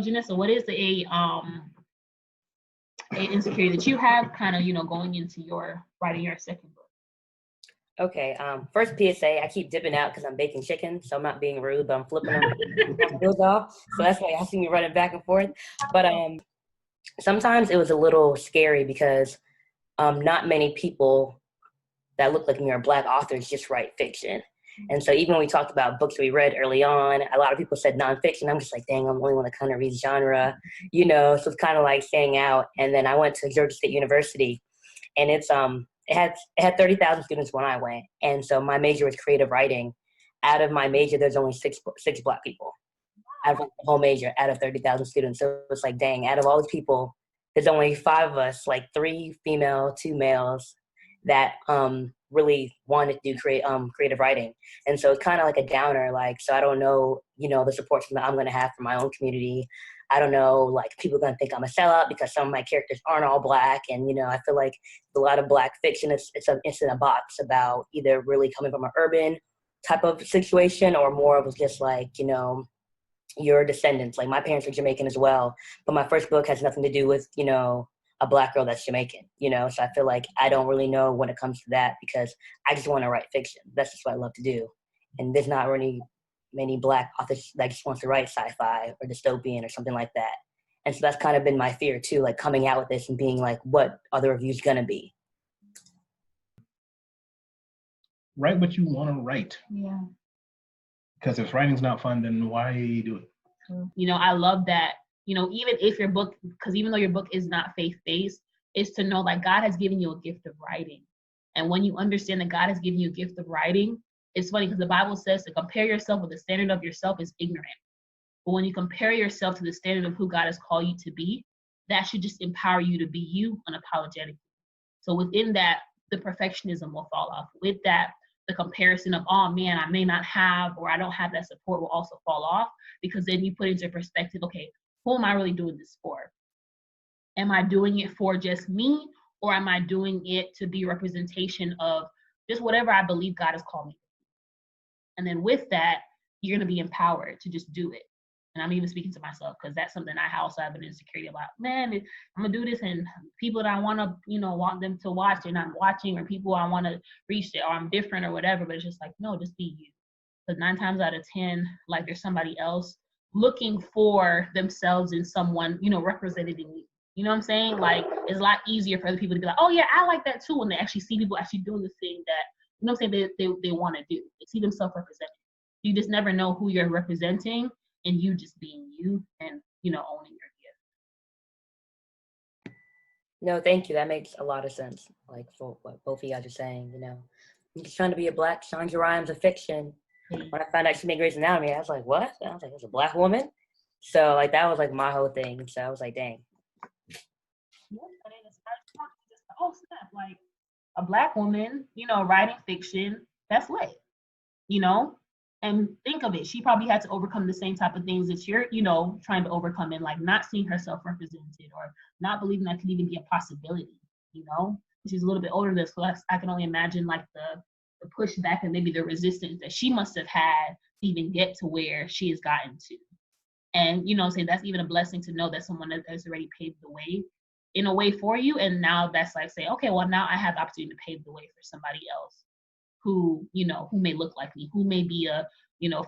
Janessa, what is a insecurity that you have kind of, going into your writing your second book? Okay, first PSA, I keep dipping out because I'm baking chicken, so I'm not being rude, but I'm flipping them off. So that's why I see me running back and forth. But sometimes it was a little scary because not many people that look like me are Black authors just write fiction. And so even when we talked about books we read early on, a lot of people said nonfiction. I'm just like, dang, I'm the only one that kind of reads genre, so it's kind of like staying out. And then I went to Georgia State University, and it had 30,000 students when I went. And so my major was creative writing. Out of my major, there's only six Black people out of the whole major, out of 30,000 students. So it's like, dang, out of all these people, there's only 5 of us, like 3 female, 2 males, that really wanted to do creative writing. And so it's kind of like a downer. Like, so I don't know, the support that I'm going to have from my own community. I don't know, like, people are going to think I'm a sellout because some of my characters aren't all Black. And, I feel like a lot of Black fiction, it's in a box about either really coming from an urban type of situation or more of just like, your descendants. Like, my parents are Jamaican as well, but my first book has nothing to do with, a Black girl that's Jamaican, so I feel like I don't really know when it comes to that because I just want to write fiction. That's just what I love to do. And there's not really many Black authors that just wants to write sci-fi or dystopian or something like that. And so that's kind of been my fear too, like coming out with this and being like, what are the reviews gonna be? Write what you want to write. Yeah. Because if writing's not fun, then why do it? I love that. Even if your book, because even though your book is not faith-based, is to know like God has given you a gift of writing. And when you understand that God has given you a gift of writing, it's funny because the Bible says to compare yourself with the standard of yourself is ignorant. But when you compare yourself to the standard of who God has called you to be, that should just empower you to be you unapologetically. So within that, the perfectionism will fall off. With that, the comparison of, oh man, I may not have, or I don't have that support will also fall off, because then you put into perspective, okay, who am I really doing this for? Am I doing it for just me, or am I doing it to be a representation of just whatever I believe God has called me? And then with that, you're going to be empowered to just do it. And I'm even speaking to myself because that's something I also have an insecurity about. Man, I'm going to do this, and people that I want to, want them to watch, they're not watching, or people I want to reach, or I'm different or whatever. But it's just like, no, just be you. Because 9 times out of 10, like, there's somebody else looking for themselves in someone, represented in you. You know what I'm saying? Like, it's a lot easier for other people to be like, oh yeah, I like that too, when they actually see people actually doing the thing that, I'm saying, they want to do. They see themselves represented. You just never know who you're representing, and you just being you and, owning your gift. No, thank you. That makes a lot of sense. Like, for what both of you guys are saying, I'm just trying to be a Black Shonda Rhimes of fiction. When I found out she made Grey's Anatomy, I was like, what? I was like, there's a Black woman? So, like, that was, like, my whole thing. So I was like, dang. Yeah, and then it's just, oh, snap, like, a Black woman, writing fiction, that's lit, And think of it, she probably had to overcome the same type of things that you're, trying to overcome, and, like, not seeing herself represented or not believing that could even be a possibility, She's a little bit older than this, so I can only imagine, like, the pushback and maybe the resistance that she must have had to even get to where she has gotten to. And, say that's even a blessing to know that someone has already paved the way in a way for you. And now that's like, say, okay, well, now I have the opportunity to pave the way for somebody else who, who may look like me, who may be a,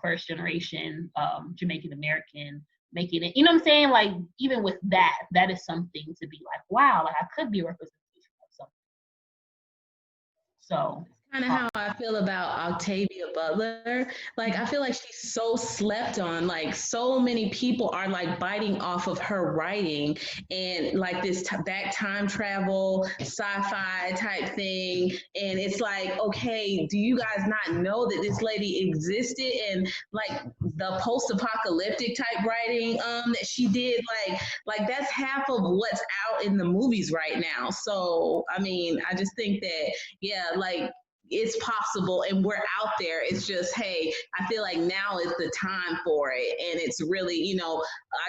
first generation Jamaican American, making it, what I'm saying? Like, even with that is something to be like, wow, like, I could be a representation of something. So kind of how I feel about Octavia Butler. Like, I feel like she's so slept on. Like, so many people are like biting off of her writing, and like this back time travel sci-fi type thing. And it's like, okay, do you guys not know that this lady existed? And like the post-apocalyptic type writing that she did, like that's half of what's out in the movies right now. So I mean, I just think that, yeah, like, it's possible and we're out there. It's just, hey, I feel like now is the time for it. And it's really,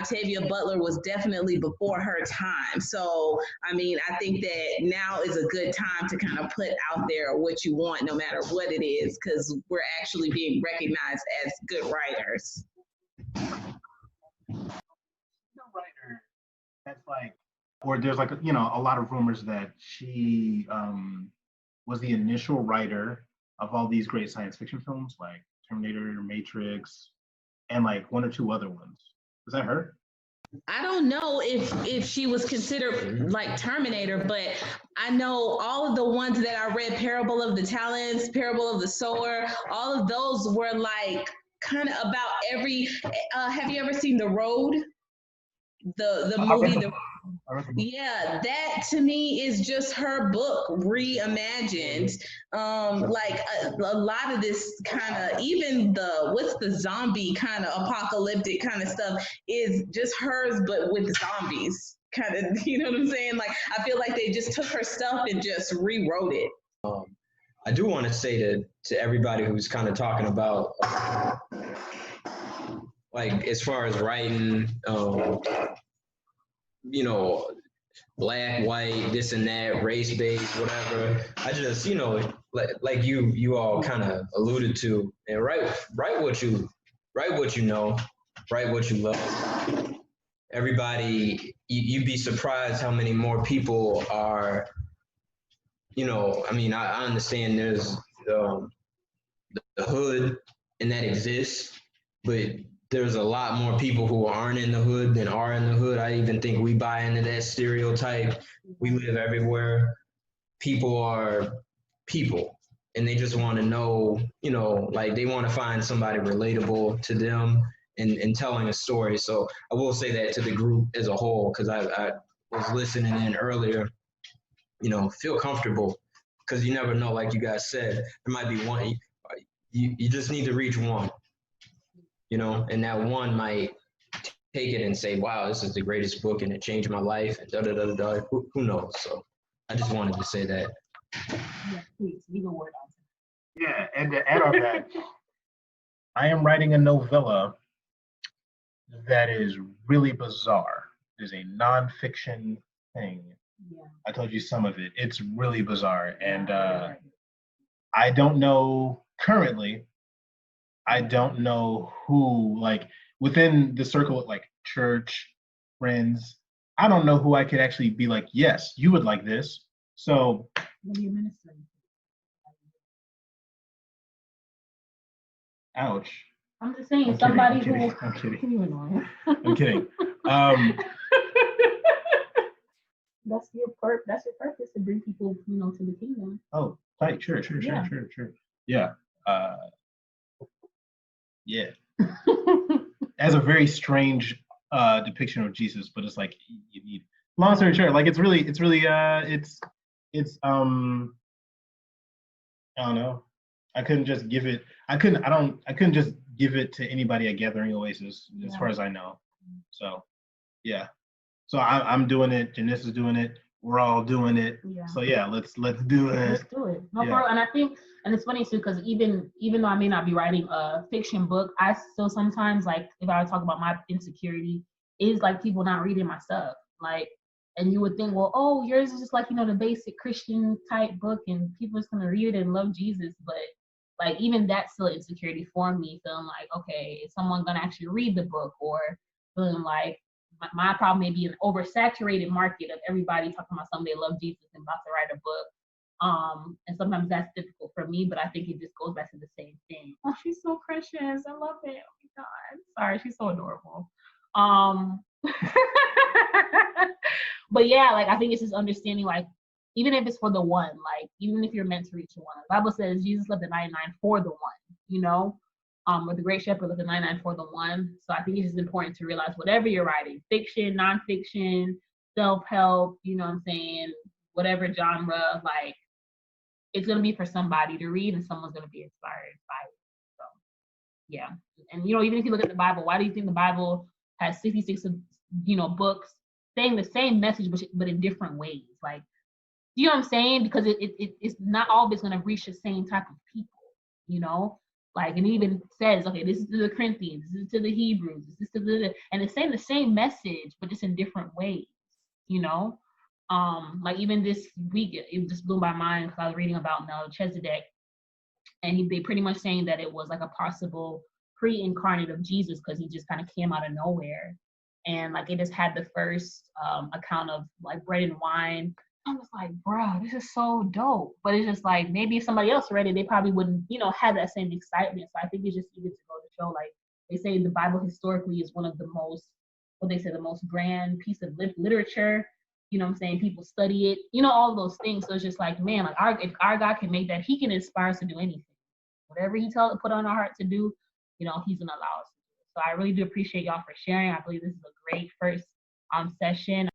Octavia Butler was definitely before her time. So, I mean, I think that now is a good time to kind of put out there what you want, no matter what it is, because we're actually being recognized as good writers. That's like, or there's like, a lot of rumors that she was the initial writer of all these great science fiction films like Terminator, Matrix, and like one or two other ones. Was that her? I don't know if she was considered like Terminator, but I know all of the ones that I read, Parable of the Talents, Parable of the Sower, all of those were like kind of about every. Have you ever seen The Road? The movie, yeah, that to me is just her book reimagined. Like a lot of this kind of, even what's the zombie kind of apocalyptic kind of stuff is just hers, but with zombies. Kind of, you know what I'm saying? Like I feel like they just took her stuff and just rewrote it. I do want to say to everybody who's kind of talking about like as far as writing, black, white, this and that, race based, whatever. I just, like you all kind of alluded to, and write what you know, write what you love. Everybody, you'd be surprised how many more people are, I understand there's the hood and that exists, but there's a lot more people who aren't in the hood than are in the hood. I even think we buy into that stereotype. We live everywhere. People are people, and they just want to know, like they want to find somebody relatable to them and telling a story. So I will say that to the group as a whole, because I was listening in earlier, feel comfortable, because you never know, like you guys said, there might be one, you just need to reach one. And that one might take it and say, wow, this is the greatest book and it changed my life and da-da-da-da-da. Who knows? So I just wanted to say that. Yeah, please, leave a word on it. Yeah, and to add on that, I am writing a novella that is really bizarre. It's a nonfiction thing. Yeah. I told you some of it. It's really bizarre. And I don't know currently, I don't know who, like within the circle of like church, friends, I don't know who I could actually be like, yes, you would like this. So, ouch. I'm just saying, I'm somebody kidding, who. I'm kidding. You annoying. I'm kidding. That's your purpose, to bring people, to the kingdom. Oh, right, sure. Yeah. Yeah. As a very strange depiction of Jesus, but it's like you need, long story short, like it's really I don't know. I couldn't just give it I couldn't just give it to anybody at Gathering Oasis, as far as I know. So yeah. So I'm doing it, Janice is doing it, we're all doing it. Yeah. So yeah, let's do it. Let's do it. No, yeah. And I think, and it's funny too, because even though I may not be writing a fiction book, I still sometimes, like, if I talk about my insecurity, is like people not reading my stuff. Like, and you would think, well, oh, yours is just like, the basic Christian type book and people are just gonna read it and love Jesus. But like, even that's still insecurity for me, feeling like, okay, is someone gonna actually read the book? Or feeling like my problem may be an oversaturated market of everybody talking about something they love Jesus and about to write a book. And sometimes that's difficult for me, but I think it just goes back to the same thing. Oh, she's so precious. I love it. Oh my God. Sorry, she's so adorable. But yeah, like I think it's just understanding, like, even if it's for the one, like even if you're meant to reach the one, the Bible says Jesus left the 99 for the one, or the great shepherd left the 99 for the one. So I think it's just important to realize whatever you're writing, fiction, nonfiction, self-help, you know what I'm saying, whatever genre, like it's going to be for somebody to read and someone's going to be inspired by it. So yeah. And even if you look at the Bible, why do you think the Bible has 66 books saying the same message but in different ways? Like, you know what I'm saying? Because it's not always going to reach the same type of people, like, and it even says, okay, this is to the Corinthians, this is to the Hebrews, this is to the, and it's saying the same message but just in different ways. Like even this week, it just blew my mind because I was reading about Melchizedek, and they pretty much saying that it was like a possible pre-incarnate of Jesus because he just kind of came out of nowhere. and like it just had the first account of like bread and wine. I was like, bro, this is so dope. But it's just like maybe if somebody else read it, they probably wouldn't, have that same excitement. So I think it's just needed to go to show, like they say, the Bible historically is one of the most, what they say, the most grand piece of literature. You know what I'm saying? People study it, all of those things. So it's just like, man, like if our God can make that, he can inspire us to do anything. Whatever he put on our heart to do, he's gonna allow us to do it. So I really do appreciate y'all for sharing. I believe this is a great first session.